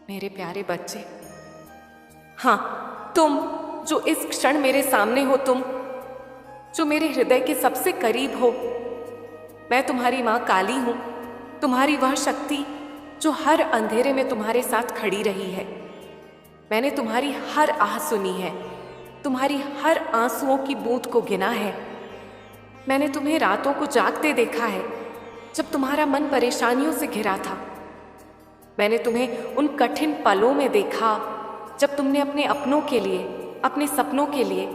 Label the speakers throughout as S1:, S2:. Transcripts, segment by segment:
S1: मेरे प्यारे बच्चे, हाँ, तुम जो इस क्षण मेरे सामने हो, तुम जो मेरे हृदय के सबसे करीब हो। मैं तुम्हारी माँ काली हूँ, तुम्हारी वह शक्ति जो हर अंधेरे में तुम्हारे साथ खड़ी रही है। मैंने तुम्हारी हर आह सुनी है, तुम्हारी हर आंसुओं की बूंद को गिना है। मैंने तुम्हें रातों को जागते देखा है जब तुम्हारा मन परेशानियों से घिरा था। मैंने तुम्हें उन कठिन पलों में देखा जब तुमने अपने अपनों के लिए, अपने सपनों के लिए,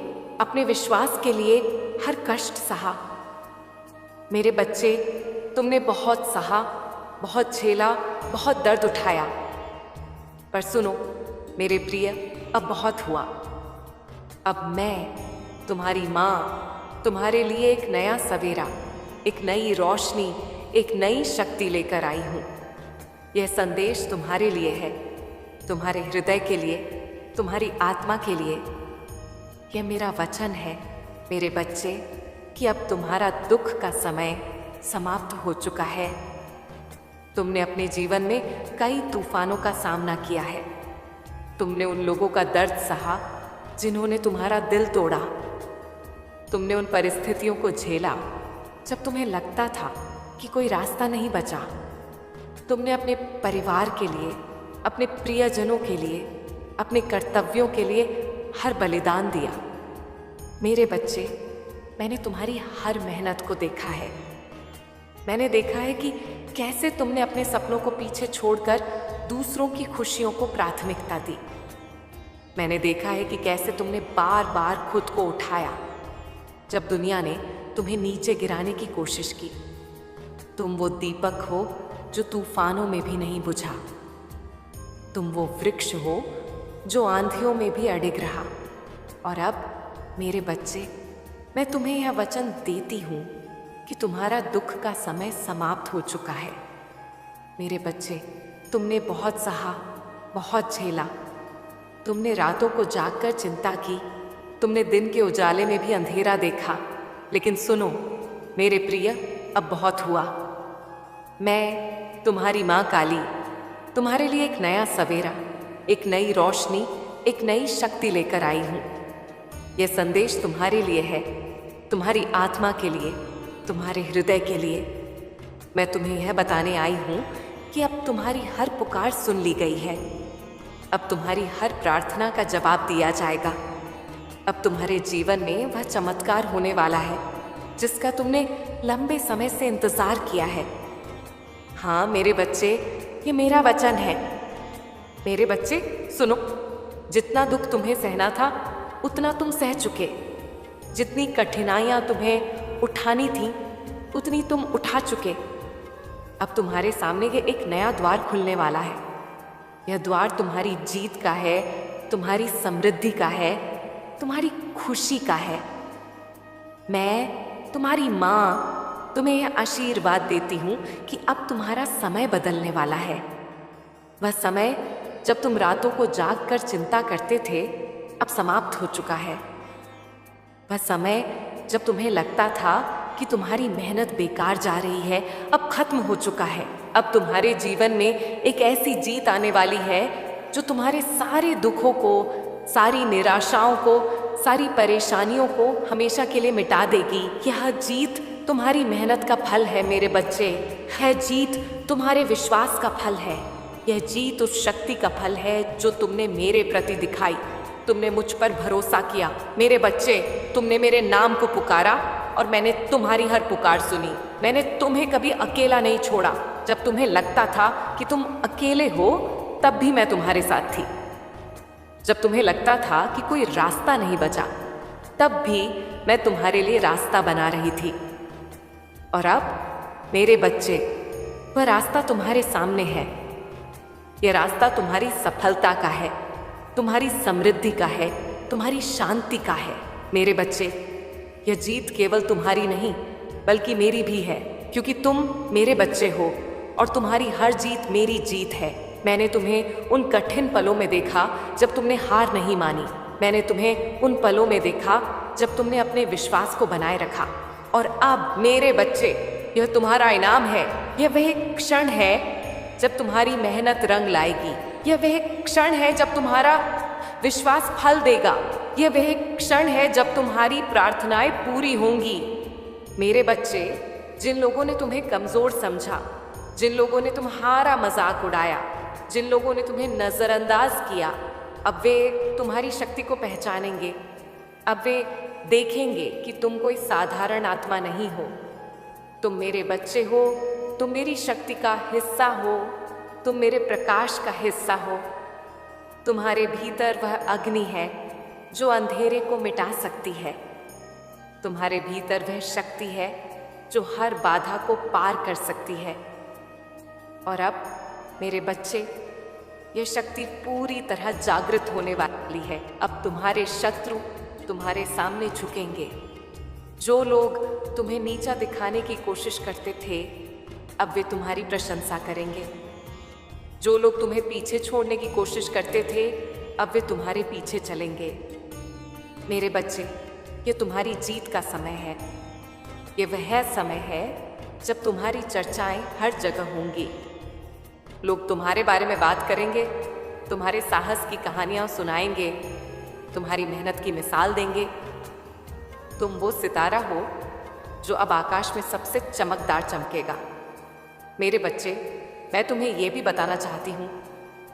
S1: अपने विश्वास के लिए हर कष्ट सहा। मेरे बच्चे, तुमने बहुत सहा, बहुत झेला, बहुत दर्द उठाया। पर सुनो मेरे प्रिय, अब बहुत हुआ। अब मैं तुम्हारी माँ तुम्हारे लिए एक नया सवेरा, एक नई रोशनी, एक नई शक्ति लेकर आई हूँ। यह संदेश तुम्हारे लिए है, तुम्हारे हृदय के लिए, तुम्हारी आत्मा के लिए। यह मेरा वचन है मेरे बच्चे कि अब तुम्हारा दुख का समय समाप्त हो चुका है। तुमने अपने जीवन में कई तूफानों का सामना किया है। तुमने उन लोगों का दर्द सहा जिन्होंने तुम्हारा दिल तोड़ा। तुमने उन परिस्थितियों को झेला जब तुम्हें लगता था कि कोई रास्ता नहीं बचा। तुमने अपने परिवार के लिए, अपने प्रियजनों के लिए, अपने कर्तव्यों के लिए हर बलिदान दिया। मेरे बच्चे, मैंने तुम्हारी हर मेहनत को देखा है। मैंने देखा है कि कैसे तुमने अपने सपनों को पीछे छोड़कर दूसरों की खुशियों को प्राथमिकता दी। मैंने देखा है कि कैसे तुमने बार बार खुद को उठाया जब दुनिया ने तुम्हें नीचे गिराने की कोशिश की। तुम वो दीपक हो जो तूफानों में भी नहीं बुझा। तुम वो वृक्ष हो जो आंधियों में भी अडिग रहा। और अब मेरे बच्चे, मैं तुम्हें यह वचन देती हूँ कि तुम्हारा दुख का समय समाप्त हो चुका है। मेरे बच्चे, तुमने बहुत सहा, बहुत झेला। तुमने रातों को जागकर चिंता की, तुमने दिन के उजाले में भी अंधेरा देखा। लेकिन सुनो मेरे प्रिय, अब बहुत हुआ। मैं तुम्हारी माँ काली तुम्हारे लिए एक नया सवेरा, एक नई रोशनी, एक नई शक्ति लेकर आई हूँ। यह संदेश तुम्हारे लिए है, तुम्हारी आत्मा के लिए, तुम्हारे हृदय के लिए। मैं तुम्हें यह बताने आई हूँ कि अब तुम्हारी हर पुकार सुन ली गई है। अब तुम्हारी हर प्रार्थना का जवाब दिया जाएगा। अब तुम्हारे जीवन में वह चमत्कार होने वाला है जिसका तुमने लंबे समय से इंतजार किया है। हाँ मेरे बच्चे, ये मेरा वचन है। मेरे बच्चे सुनो, जितना दुख तुम्हें सहना था उतना तुम सह चुके। जितनी कठिनाइयाँ तुम्हें उठानी थी उतनी तुम उठा चुके। अब तुम्हारे सामने ये एक नया द्वार खुलने वाला है। यह द्वार तुम्हारी जीत का है, तुम्हारी समृद्धि का है, तुम्हारी खुशी का है। मैं तुम्हारी माँ तुम्हें यह आशीर्वाद देती हूँ कि अब तुम्हारा समय बदलने वाला है। वह समय जब तुम रातों को जाग कर चिंता करते थे अब समाप्त हो चुका है। वह समय जब तुम्हें लगता था कि तुम्हारी मेहनत बेकार जा रही है अब खत्म हो चुका है। अब तुम्हारे जीवन में एक ऐसी जीत आने वाली है जो तुम्हारे सारे दुखों को, सारी निराशाओं को, सारी परेशानियों को हमेशा के लिए मिटा देगी। यह जीत तुम्हारी मेहनत का फल है मेरे बच्चे। यह जीत तुम्हारे विश्वास का फल है। यह जीत उस शक्ति का फल है जो तुमने मेरे प्रति दिखाई। तुमने मुझ पर भरोसा किया मेरे बच्चे। तुमने मेरे नाम को पुकारा और मैंने तुम्हारी हर पुकार सुनी। मैंने तुम्हें कभी अकेला नहीं छोड़ा। जब तुम्हें लगता था कि तुम अकेले हो तब भी मैं तुम्हारे साथ थी। जब तुम्हें लगता था कि कोई रास्ता नहीं बचा तब भी मैं तुम्हारे लिए रास्ता बना रही थी। और अब मेरे बच्चे, वह रास्ता तुम्हारे सामने है। यह रास्ता तुम्हारी सफलता का है, तुम्हारी समृद्धि का है, तुम्हारी शांति का है। मेरे बच्चे, यह जीत केवल तुम्हारी नहीं बल्कि मेरी भी है, क्योंकि तुम मेरे बच्चे हो और तुम्हारी हर जीत मेरी जीत है। मैंने तुम्हें उन कठिन पलों में देखा जब तुमने हार नहीं मानी। मैंने तुम्हें उन पलों में देखा जब तुमने अपने विश्वास को बनाए रखा। और अब मेरे बच्चे, यह तुम्हारा इनाम है। यह वह क्षण है जब तुम्हारी मेहनत रंग लाएगी। यह वह क्षण है जब तुम्हारा विश्वास फल देगा। यह वह क्षण है जब तुम्हारी प्रार्थनाएं पूरी होंगी। मेरे बच्चे, जिन लोगों ने तुम्हें कमजोर समझा, जिन लोगों ने तुम्हारा मजाक उड़ाया, जिन लोगों ने तुम्हें नजरअंदाज किया, अब वे तुम्हारी शक्ति को पहचानेंगे। अब वे देखेंगे कि तुम कोई साधारण आत्मा नहीं हो। तुम मेरे बच्चे हो, तुम मेरी शक्ति का हिस्सा हो, तुम मेरे प्रकाश का हिस्सा हो। तुम्हारे भीतर वह अग्नि है जो अंधेरे को मिटा सकती है। तुम्हारे भीतर वह शक्ति है जो हर बाधा को पार कर सकती है। और अब मेरे बच्चे, यह शक्ति पूरी तरह जागृत होने वाली है। अब तुम्हारे शत्रु तुम्हारे सामने झुकेंगे। जो लोग तुम्हें नीचा दिखाने की कोशिश करते थे, अब वे तुम्हारी प्रशंसा करेंगे। जो लोग तुम्हें पीछे छोड़ने की कोशिश करते थे, अब वे तुम्हारे पीछे चलेंगे। मेरे बच्चे, ये तुम्हारी जीत का समय है। ये वह समय है जब तुम्हारी चर्चाएं हर जगह होंगी। लोग तुम्हारे बारे में बात करेंगे, तुम्हारे साहस की कहानियां सुनाएंगे, तुम्हारी मेहनत की मिसाल देंगे। तुम वो सितारा हो जो अब आकाश में सबसे चमकदार चमकेगा। मेरे बच्चे, मैं तुम्हें ये भी बताना चाहती हूँ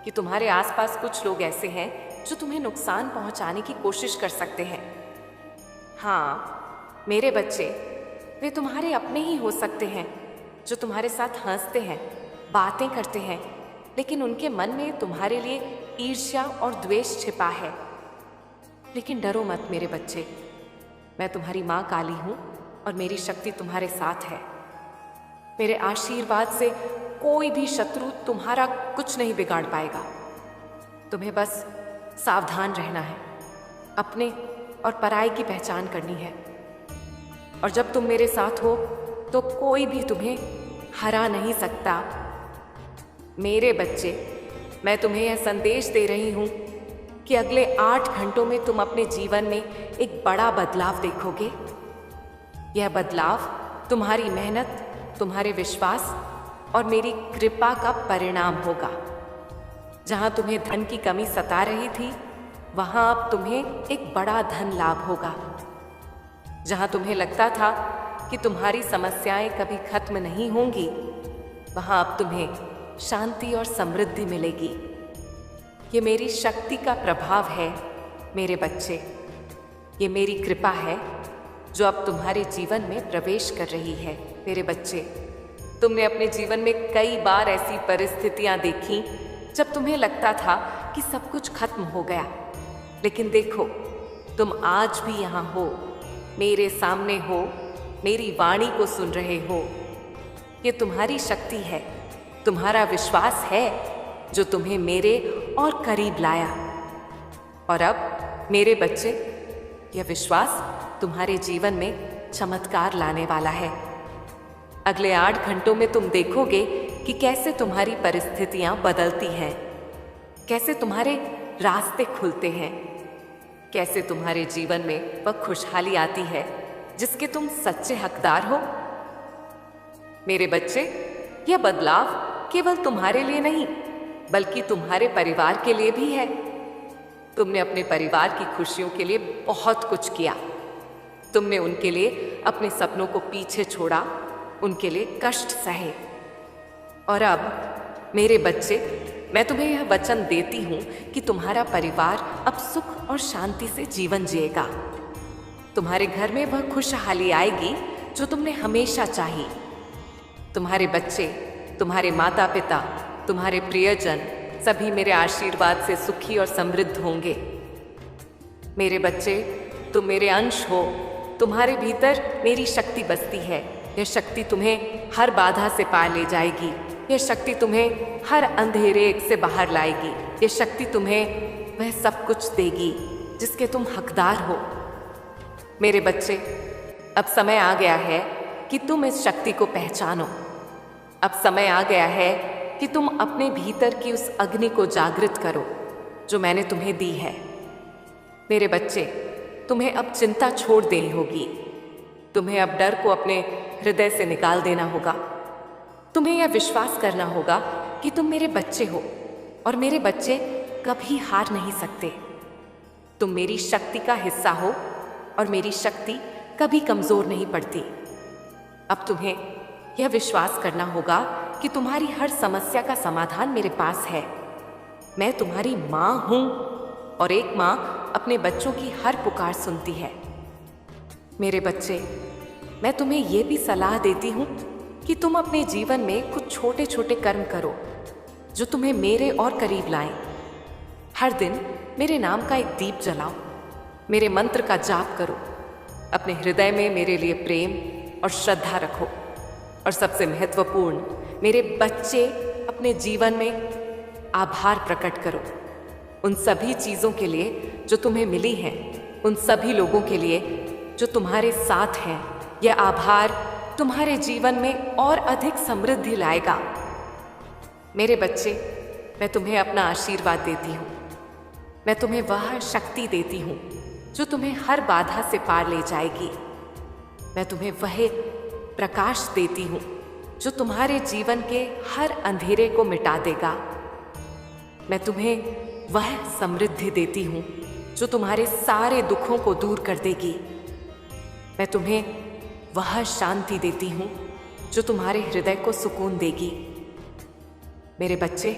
S1: कि तुम्हारे आसपास कुछ लोग ऐसे हैं जो तुम्हें नुकसान पहुँचाने की कोशिश कर सकते हैं। हाँ मेरे बच्चे, वे तुम्हारे अपने ही हो सकते हैं, जो तुम्हारे साथ हंसते हैं, बातें करते हैं, लेकिन उनके मन में तुम्हारे लिए ईर्ष्या और द्वेष छिपा है। लेकिन डरो मत मेरे बच्चे, मैं तुम्हारी माँ काली हूँ और मेरी शक्ति तुम्हारे साथ है। मेरे आशीर्वाद से कोई भी शत्रु तुम्हारा कुछ नहीं बिगाड़ पाएगा। तुम्हें बस सावधान रहना है, अपने और पराई की पहचान करनी है। और जब तुम मेरे साथ हो तो कोई भी तुम्हें हरा नहीं सकता। मेरे बच्चे, मैं तुम्हें यह संदेश दे रही हूँ कि अगले 8 घंटों में तुम अपने जीवन में एक बड़ा बदलाव देखोगे। यह बदलाव तुम्हारी मेहनत, तुम्हारे विश्वास और मेरी कृपा का परिणाम होगा। जहाँ तुम्हें धन की कमी सता रही थी, वहाँ अब तुम्हें एक बड़ा धन लाभ होगा। जहाँ तुम्हें लगता था कि तुम्हारी समस्याएं कभी खत्म नहीं होंगी, वहाँ अब तुम्हें शांति और समृद्धि मिलेगी। ये मेरी शक्ति का प्रभाव है मेरे बच्चे। ये मेरी कृपा है जो अब तुम्हारे जीवन में प्रवेश कर रही है। मेरे बच्चे, तुमने अपने जीवन में कई बार ऐसी परिस्थितियां देखी जब तुम्हें लगता था कि सब कुछ खत्म हो गया, लेकिन देखो, तुम आज भी यहाँ हो, मेरे सामने हो, मेरी वाणी को सुन रहे हो। ये तुम्हारी शक्ति है, तुम्हारा विश्वास है जो तुम्हें मेरे और करीब लाया। और अब मेरे बच्चे, यह विश्वास तुम्हारे जीवन में चमत्कार लाने वाला है। अगले 8 घंटों में तुम देखोगे कि कैसे तुम्हारी परिस्थितियां बदलती हैं, कैसे तुम्हारे रास्ते खुलते हैं, कैसे तुम्हारे जीवन में वह खुशहाली आती है जिसके तुम सच्चे हकदार हो। मेरे बच्चे, यह बदलाव केवल तुम्हारे लिए नहीं, बल्कि तुम्हारे परिवार के लिए भी है। तुमने अपने परिवार की खुशियों के लिए बहुत कुछ किया। तुमने उनके लिए अपने सपनों को पीछे छोड़ा, उनके लिए कष्ट सहे। और अब मेरे बच्चे, मैं तुम्हें यह वचन देती हूँ कि तुम्हारा परिवार अब सुख और शांति से जीवन जिएगा। तुम्हारे घर में वह खुशहाली आएगी जो तुमने हमेशा चाही। तुम्हारे बच्चे, तुम्हारे माता पिता, तुम्हारे प्रियजन सभी मेरे आशीर्वाद से सुखी और समृद्ध होंगे। मेरे बच्चे, तुम मेरे अंश हो, तुम्हारे भीतर मेरी शक्ति बसती है। यह शक्ति तुम्हें हर बाधा से पार ले जाएगी। यह शक्ति तुम्हें हर अंधेरे से बाहर लाएगी। यह शक्ति तुम्हें वह सब कुछ देगी जिसके तुम हकदार हो। मेरे बच्चे, अब समय आ गया है कि तुम इस शक्ति को पहचानो। अब समय आ गया है कि तुम अपने भीतर की उस अग्नि को जागृत करो जो मैंने तुम्हें दी है। मेरे बच्चे, तुम्हें अब चिंता छोड़ देनी होगी। तुम्हें अब डर को अपने हृदय से निकाल देना होगा। तुम्हें यह विश्वास करना होगा कि तुम मेरे बच्चे हो और मेरे बच्चे कभी हार नहीं सकते। तुम मेरी शक्ति का हिस्सा हो और मेरी शक्ति कभी कमजोर नहीं पड़ती। अब तुम्हें यह विश्वास करना होगा कि तुम्हारी हर समस्या का समाधान मेरे पास है। मैं तुम्हारी माँ हूँ और एक माँ अपने बच्चों की हर पुकार सुनती है। मेरे बच्चे, मैं तुम्हें यह भी सलाह देती हूँ कि तुम अपने जीवन में कुछ छोटे छोटे कर्म करो जो तुम्हें मेरे और करीब लाएं। हर दिन मेरे नाम का एक दीप जलाओ, मेरे मंत्र का जाप करो, अपने हृदय में मेरे लिए प्रेम और श्रद्धा रखो और सबसे महत्वपूर्ण, मेरे बच्चे अपने जीवन में आभार प्रकट करो उन सभी चीज़ों के लिए जो तुम्हें मिली हैं, उन सभी लोगों के लिए जो तुम्हारे साथ हैं। यह आभार तुम्हारे जीवन में और अधिक समृद्धि लाएगा। मेरे बच्चे, मैं तुम्हें अपना आशीर्वाद देती हूँ। मैं तुम्हें वह शक्ति देती हूँ जो तुम्हें हर बाधा से पार ले जाएगी। मैं तुम्हें वह प्रकाश देती हूँ जो तुम्हारे जीवन के हर अंधेरे को मिटा देगा। मैं तुम्हें वह समृद्धि देती हूँ जो तुम्हारे सारे दुखों को दूर कर देगी। मैं तुम्हें वह शांति देती हूँ जो तुम्हारे हृदय को सुकून देगी। मेरे बच्चे,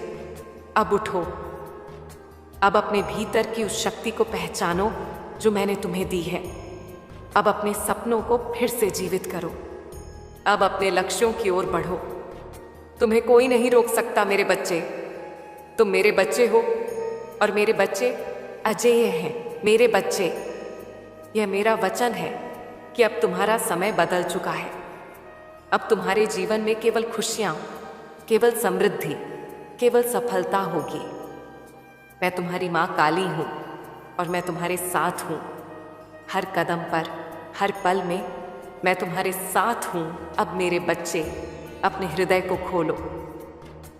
S1: अब उठो। अब अपने भीतर की उस शक्ति को पहचानो जो मैंने तुम्हें दी है। अब अपने सपनों को फिर से जीवित करो। अब अपने लक्ष्यों की ओर बढ़ो। तुम्हें कोई नहीं रोक सकता मेरे बच्चे। तुम मेरे बच्चे हो और मेरे बच्चे अजेय हैं। मेरे बच्चे, यह मेरा वचन है कि अब तुम्हारा समय बदल चुका है। अब तुम्हारे जीवन में केवल खुशियाँ, केवल समृद्धि, केवल सफलता होगी। मैं तुम्हारी माँ काली हूँ और मैं तुम्हारे साथ हूँ। हर कदम पर, हर पल में मैं तुम्हारे साथ हूँ। अब मेरे बच्चे, अपने हृदय को खोलो,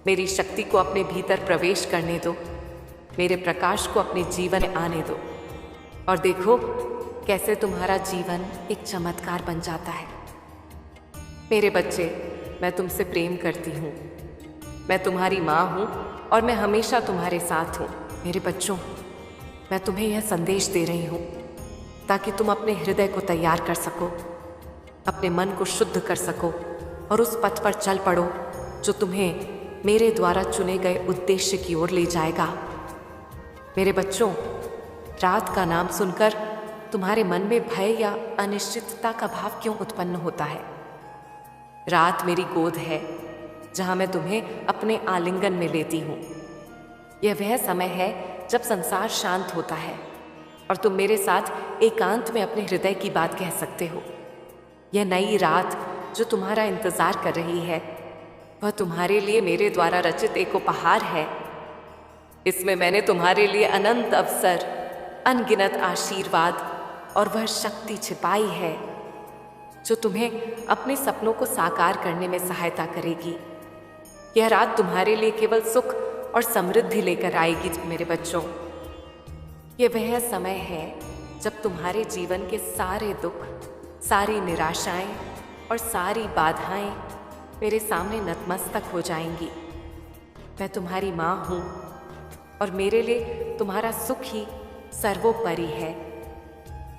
S1: मेरी शक्ति को अपने भीतर प्रवेश करने दो, मेरे प्रकाश को अपने जीवन में आने दो और देखो कैसे तुम्हारा जीवन एक चमत्कार बन जाता है। मेरे बच्चे, मैं तुमसे प्रेम करती हूँ। मैं तुम्हारी माँ हूँ और मैं हमेशा तुम्हारे साथ हूँ। मेरे बच्चों, मैं तुम्हें यह संदेश दे रही हूँ ताकि तुम अपने हृदय को तैयार कर सको, अपने मन को शुद्ध कर सको और उस पथ पर चल पड़ो जो तुम्हें मेरे द्वारा चुने गए उद्देश्य की ओर ले जाएगा। मेरे बच्चों, रात का नाम सुनकर तुम्हारे मन में भय या अनिश्चितता का भाव क्यों उत्पन्न होता है? रात मेरी गोद है जहाँ मैं तुम्हें अपने आलिंगन में लेती हूँ। यह वह समय है जब संसार शांत होता है और तुम मेरे साथ एकांत में अपने हृदय की बात कह सकते हो। यह नई रात जो तुम्हारा इंतजार कर रही है, वह तुम्हारे लिए मेरे द्वारा रचित एक उपहार है। इसमें मैंने तुम्हारे लिए अनंत अवसर, अनगिनत आशीर्वाद और वह शक्ति छिपाई है जो तुम्हें अपने सपनों को साकार करने में सहायता करेगी। यह रात तुम्हारे लिए केवल सुख और समृद्धि लेकर आएगी। मेरे बच्चों, यह वह समय है जब तुम्हारे जीवन के सारे दुख, सारी निराशाएं और सारी बाधाएं मेरे सामने नतमस्तक हो जाएंगी। मैं तुम्हारी माँ हूँ और मेरे लिए तुम्हारा सुख ही सर्वोपरि है।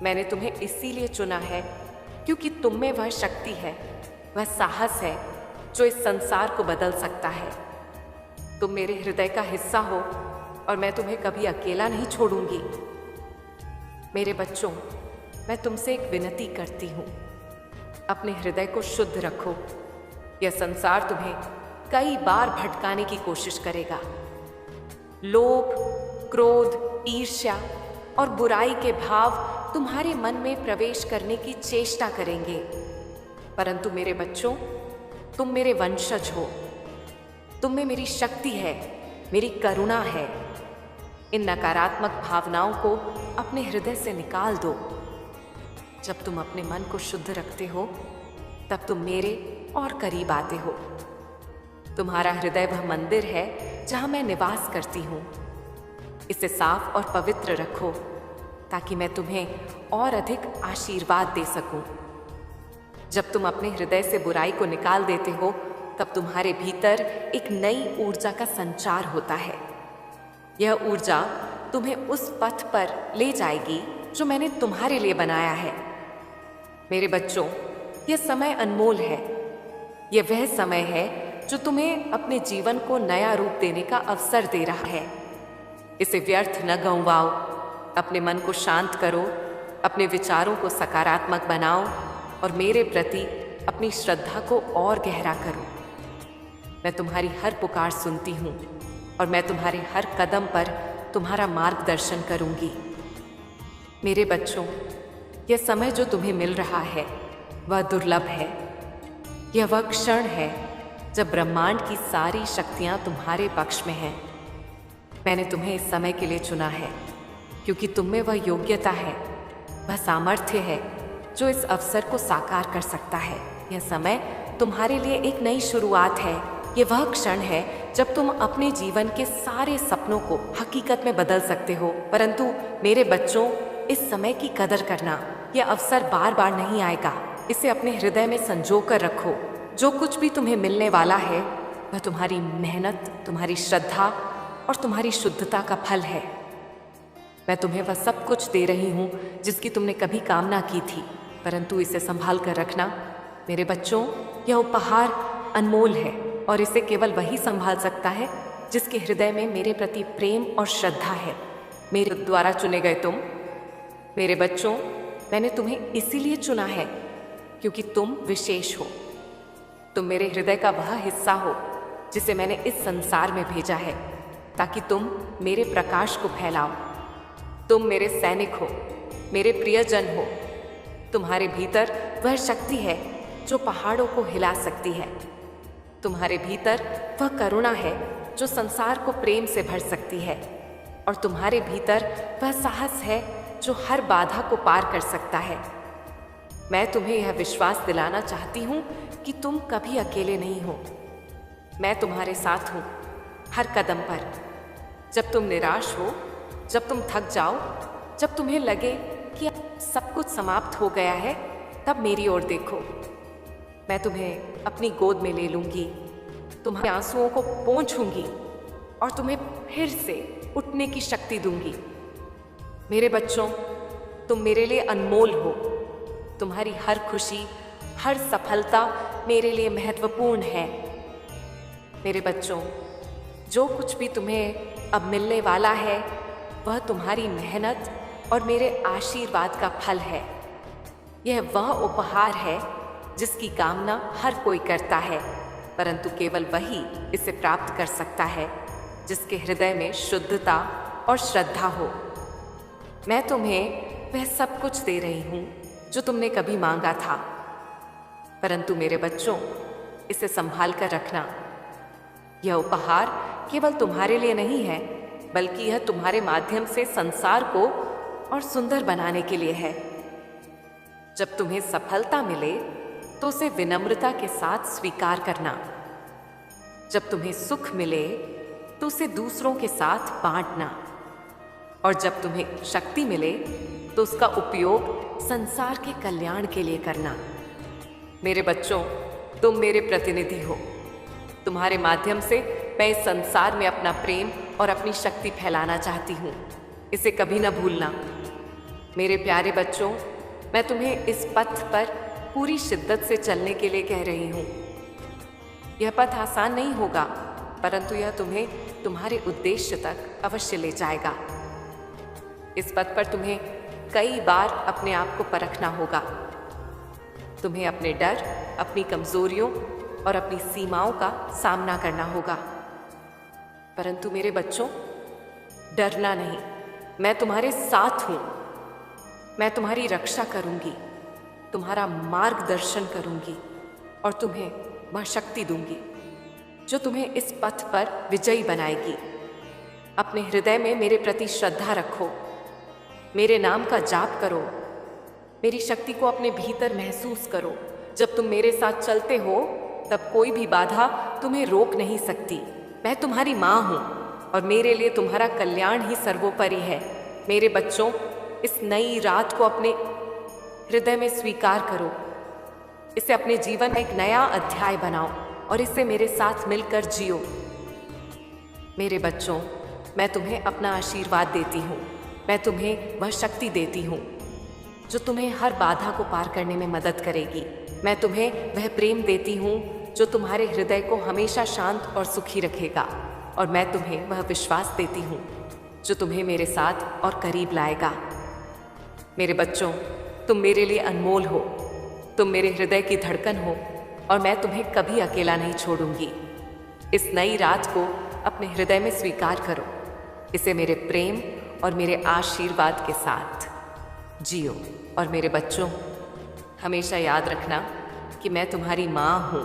S1: मैंने तुम्हें इसीलिए चुना है क्योंकि तुम में वह शक्ति है, वह साहस है जो इस संसार को बदल सकता है। तुम मेरे हृदय का हिस्सा हो और मैं तुम्हें कभी अकेला नहीं छोड़ूंगी। मेरे बच्चों, मैं तुमसे एक विनती करती हूँ, अपने हृदय को शुद्ध रखो। यह संसार तुम्हें कई बार भटकाने की कोशिश करेगा। लोभ, क्रोध, ईर्ष्या और बुराई के भाव तुम्हारे मन में प्रवेश करने की चेष्टा करेंगे, परंतु मेरे बच्चों, तुम मेरे वंशज हो। तुम में मेरी शक्ति है, मेरी करुणा है। इन नकारात्मक भावनाओं को अपने हृदय से निकाल दो। जब तुम अपने मन को शुद्ध रखते हो, तब तुम मेरे और करीब आते हो। तुम्हारा हृदय वह मंदिर है जहाँ मैं निवास करती हूँ। इसे साफ और पवित्र रखो ताकि मैं तुम्हें और अधिक आशीर्वाद दे सकूं। जब तुम अपने हृदय से बुराई को निकाल देते हो, तब तुम्हारे भीतर एक नई ऊर्जा का संचार होता है। यह ऊर्जा तुम्हें उस पथ पर ले जाएगी जो मैंने तुम्हारे लिए बनाया है। मेरे बच्चों, यह समय अनमोल है। यह वह समय है जो तुम्हें अपने जीवन को नया रूप देने का अवसर दे रहा है। इसे व्यर्थ न गंवाओ। अपने मन को शांत करो, अपने विचारों को सकारात्मक बनाओ और मेरे प्रति अपनी श्रद्धा को और गहरा करो। मैं तुम्हारी हर पुकार सुनती हूँ और मैं तुम्हारे हर कदम पर तुम्हारा मार्गदर्शन करूंगी। मेरे बच्चों, यह समय जो तुम्हें मिल रहा है वह दुर्लभ है। यह वह क्षण है जब ब्रह्मांड की सारी शक्तियां तुम्हारे पक्ष में हैं। मैंने तुम्हें इस समय के लिए चुना है क्योंकि तुम में वह योग्यता है, वह सामर्थ्य है जो इस अवसर को साकार कर सकता है। यह समय तुम्हारे लिए एक नई शुरुआत है। यह वह क्षण है जब तुम अपने जीवन के सारे सपनों को हकीकत में बदल सकते हो। परंतु मेरे बच्चों, इस समय की कदर करना। यह अवसर बार बार नहीं आएगा। इसे अपने हृदय में संजो कर रखो। जो कुछ भी तुम्हें मिलने वाला है वह तुम्हारी मेहनत, तुम्हारी श्रद्धा और तुम्हारी शुद्धता का फल है। मैं तुम्हें वह सब कुछ दे रही हूँ जिसकी तुमने कभी कामना की थी, परंतु इसे संभाल कर रखना। मेरे बच्चों, यह उपहार अनमोल है और इसे केवल वही संभाल सकता है जिसके हृदय में मेरे प्रति प्रेम और श्रद्धा है। मेरे द्वारा चुने गए तुम। मेरे बच्चों, मैंने तुम्हें इसीलिए चुना है क्योंकि तुम विशेष हो। तुम मेरे हृदय का वह हिस्सा हो जिसे मैंने इस संसार में भेजा है ताकि तुम मेरे प्रकाश को फैलाओ। तुम मेरे सैनिक हो, मेरे प्रियजन हो। तुम्हारे भीतर वह शक्ति है जो पहाड़ों को हिला सकती है। तुम्हारे भीतर वह करुणा है जो संसार को प्रेम से भर सकती है। और तुम्हारे भीतर वह साहस है जो हर बाधा को पार कर सकता है। मैं तुम्हें यह विश्वास दिलाना चाहती हूँ कि तुम कभी अकेले नहीं हो। मैं तुम्हारे साथ हूँ हर कदम पर। जब तुम निराश हो, जब तुम थक जाओ, जब तुम्हें लगे कि अब सब कुछ समाप्त हो गया है, तब मेरी ओर देखो। मैं तुम्हें अपनी गोद में ले लूंगी, तुम्हारे आंसुओं को पोंछूंगी और तुम्हें फिर से उठने की शक्ति दूंगी। मेरे बच्चों, तुम मेरे लिए अनमोल हो। तुम्हारी हर खुशी, हर सफलता मेरे लिए महत्वपूर्ण है। मेरे बच्चों, जो कुछ भी तुम्हें अब मिलने वाला है वह तुम्हारी मेहनत और मेरे आशीर्वाद का फल है। यह वह उपहार है जिसकी कामना हर कोई करता है, परंतु केवल वही इसे प्राप्त कर सकता है जिसके हृदय में शुद्धता और श्रद्धा हो। मैं तुम्हें वह सब कुछ दे रही हूँ जो तुमने कभी मांगा था, परंतु मेरे बच्चों, इसे संभाल कर रखना। यह उपहार केवल तुम्हारे लिए नहीं है, बल्कि यह तुम्हारे माध्यम से संसार को और सुंदर बनाने के लिए है। जब तुम्हें सफलता मिले तो उसे विनम्रता के साथ स्वीकार करना। जब तुम्हें सुख मिले तो उसे दूसरों के साथ बांटना। और जब तुम्हें शक्ति मिले तो उसका उपयोग संसार के कल्याण के लिए करना। मेरे बच्चों, तुम मेरे प्रतिनिधि हो। तुम्हारे माध्यम से मैं इस संसार में अपना प्रेम और अपनी शक्ति फैलाना चाहती हूँ। इसे कभी न भूलना। मेरे प्यारे बच्चों, मैं तुम्हें इस पथ पर पूरी शिद्दत से चलने के लिए कह रही हूँ। यह पथ आसान नहीं होगा, परंतु यह तुम्हें तुम्हारे उद्देश्य तक अवश्य ले जाएगा। इस पथ पर तुम्हें कई बार अपने आप को परखना होगा। तुम्हें अपने डर, अपनी कमजोरियों और अपनी सीमाओं का सामना करना होगा। परंतु मेरे बच्चों, डरना नहीं। मैं तुम्हारे साथ हूँ। मैं तुम्हारी रक्षा करूंगी, तुम्हारा मार्गदर्शन करूंगी और तुम्हें वह शक्ति दूंगी जो तुम्हें इस पथ पर विजयी बनाएगी। अपने हृदय में मेरे प्रति श्रद्धा रखो। मेरे नाम का जाप करो। मेरी शक्ति को अपने भीतर महसूस करो। जब तुम मेरे साथ चलते हो तब कोई भी बाधा तुम्हें रोक नहीं सकती। मैं तुम्हारी माँ हूँ और मेरे लिए तुम्हारा कल्याण ही सर्वोपरि है। मेरे बच्चों, इस नई रात को अपने हृदय में स्वीकार करो। इसे अपने जीवन का एक नया अध्याय बनाओ और इसे मेरे साथ मिलकर जियो। मेरे बच्चों, मैं तुम्हें अपना आशीर्वाद देती हूँ। मैं तुम्हें वह शक्ति देती हूँ जो तुम्हें हर बाधा को पार करने में मदद करेगी। मैं तुम्हें वह प्रेम देती हूँ जो तुम्हारे हृदय को हमेशा शांत और सुखी रखेगा। और मैं तुम्हें वह विश्वास देती हूँ जो तुम्हें मेरे साथ और करीब लाएगा। मेरे बच्चों, तुम मेरे लिए अनमोल हो। तुम मेरे हृदय की धड़कन हो और मैं तुम्हें कभी अकेला नहीं छोड़ूंगी। इस नई रात को अपने हृदय में स्वीकार करो। इसे मेरे प्रेम और मेरे आशीर्वाद के साथ जियो। और मेरे बच्चों, हमेशा याद रखना कि मैं तुम्हारी माँ हूँ।